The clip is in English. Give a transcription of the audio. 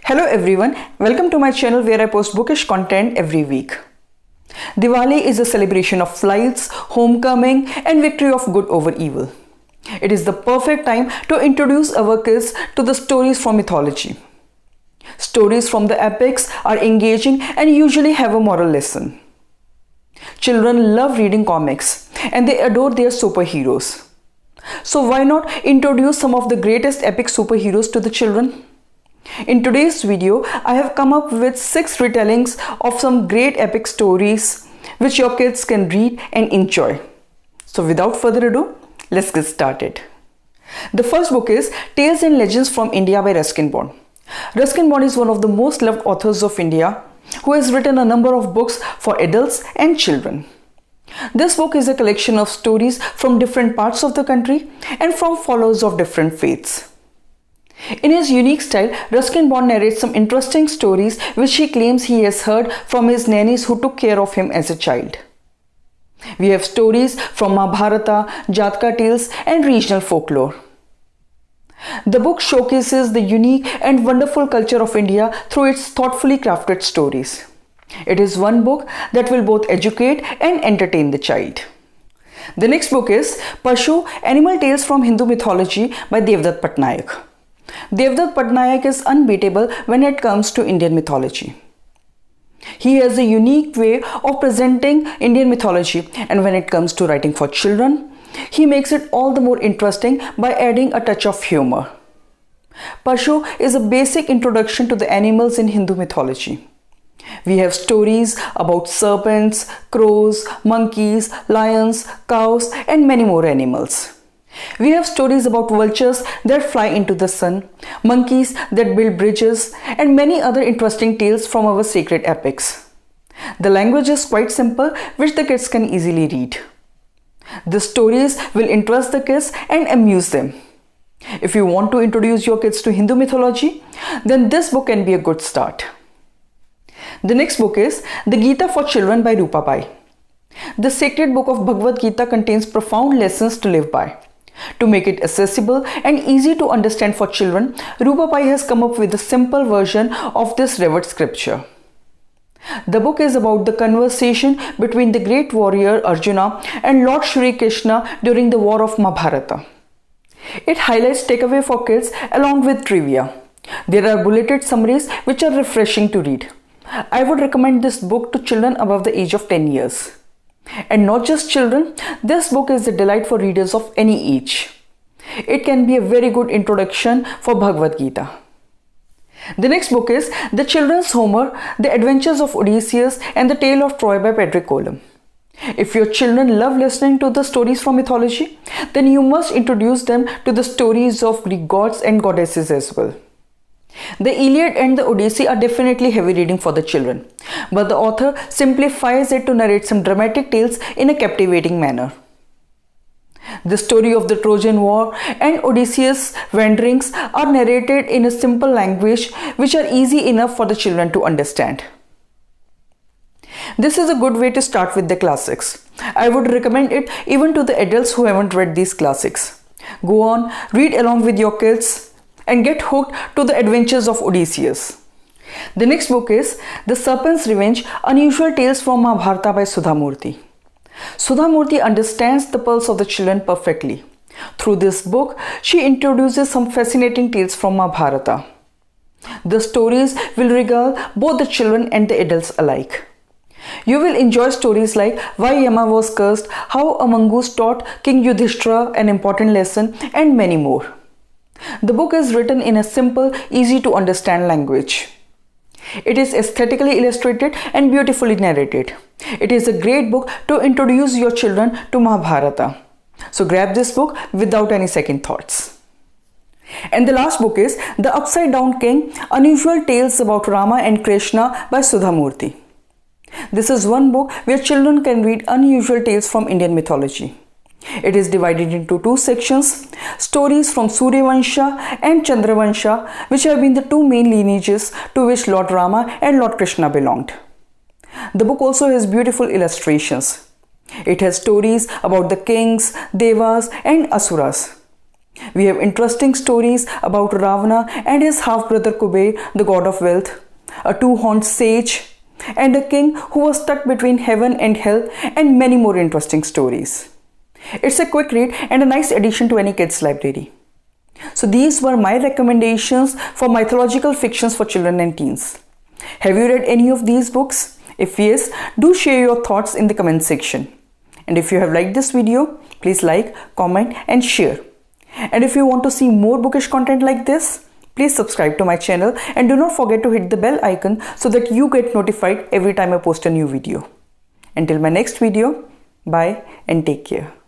Hello everyone, welcome to my channel where I post bookish content every week. Diwali is a celebration of lights, homecoming and victory of good over evil. It is the perfect time to introduce our kids to the stories from mythology. Stories from the epics are engaging and usually have a moral lesson. Children love reading comics and they adore their superheroes. So why not introduce some of the greatest epic superheroes to the children? In today's video, I have come up with 6 retellings of some great epic stories which your kids can read and enjoy. So without further ado, let's get started. The first book is Tales and Legends from India by Ruskin Bond. Ruskin Bond is one of the most loved authors of India who has written a number of books for adults and children. This book is a collection of stories from different parts of the country and from followers of different faiths. In his unique style, Ruskin Bond narrates some interesting stories which he claims he has heard from his nannies who took care of him as a child. We have stories from Mahabharata, Jatka tales and regional folklore. The book showcases the unique and wonderful culture of India through its thoughtfully crafted stories. It is one book that will both educate and entertain the child. The next book is Pashu, Animal Tales from Hindu Mythology by Devdutt Pattanayak. Devdutt Pattanayak is unbeatable when it comes to Indian mythology. He has a unique way of presenting Indian mythology, and when it comes to writing for children, he makes it all the more interesting by adding a touch of humor. Pashu is a basic introduction to the animals in Hindu mythology. We have stories about serpents, crows, monkeys, lions, cows, and many more animals. We have stories about vultures that fly into the sun, monkeys that build bridges, and many other interesting tales from our sacred epics. The language is quite simple, which the kids can easily read. The stories will interest the kids and amuse them. If you want to introduce your kids to Hindu mythology, then this book can be a good start. The next book is The Gita for Children by Rupa Bai. The sacred book of Bhagavad Gita contains profound lessons to live by. To make it accessible and easy to understand for children, Rupa Bai has come up with a simple version of this revered scripture. The book is about the conversation between the great warrior Arjuna and Lord Shri Krishna during the war of Mahabharata. It highlights takeaway for kids along with trivia. There are bulleted summaries which are refreshing to read. I would recommend this book to children above the age of 10 years. And not just children, this book is a delight for readers of any age. It can be a very good introduction for Bhagavad Gita. The next book is The Children's Homer, The Adventures of Odysseus and the Tale of Troy by Patrick Colum. If your children love listening to the stories from mythology, then you must introduce them to the stories of Greek gods and goddesses as well. The Iliad and the Odyssey are definitely heavy reading for the children, but the author simplifies it to narrate some dramatic tales in a captivating manner. The story of the Trojan War and Odysseus' wanderings are narrated in a simple language which are easy enough for the children to understand. This is a good way to start with the classics. I would recommend it even to the adults who haven't read these classics. Go on, read along with your kids and get hooked to the adventures of Odysseus. The next book is The Serpents Revenge, Unusual Tales from Mahabharata by Sudha Murthy. Sudha Murthy understands the pulse of the children perfectly. Through this book, she introduces some fascinating tales from Mahabharata. The stories will regale both the children and the adults alike. You will enjoy stories like why Yama was cursed, how a mongoose taught King Yudhishthira an important lesson, and many more. The book is written in a simple, easy to understand language. It is aesthetically illustrated and beautifully narrated. It is a great book to introduce your children to Mahabharata. So grab this book without any second thoughts. And the last book is The Upside Down King, Unusual Tales about Rama and Krishna by Sudha Murthy. This is one book where children can read unusual tales from Indian mythology. It is divided into 2 sections, stories from Surya Vansha and Chandra Vansha, which have been the 2 main lineages to which Lord Rama and Lord Krishna belonged. The book also has beautiful illustrations. It has stories about the kings, devas, and asuras. We have interesting stories about Ravana and his half-brother Kuber, the god of wealth, a two-horned sage, and a king who was stuck between heaven and hell, and many more interesting stories. It's a quick read and a nice addition to any kids' library. So these were my recommendations for mythological fictions for children and teens. Have you read any of these books? If yes, do share your thoughts in the comment section. And if you have liked this video, please like, comment and share. And if you want to see more bookish content like this, please subscribe to my channel and do not forget to hit the bell icon so that you get notified every time I post a new video. Until my next video, bye and take care.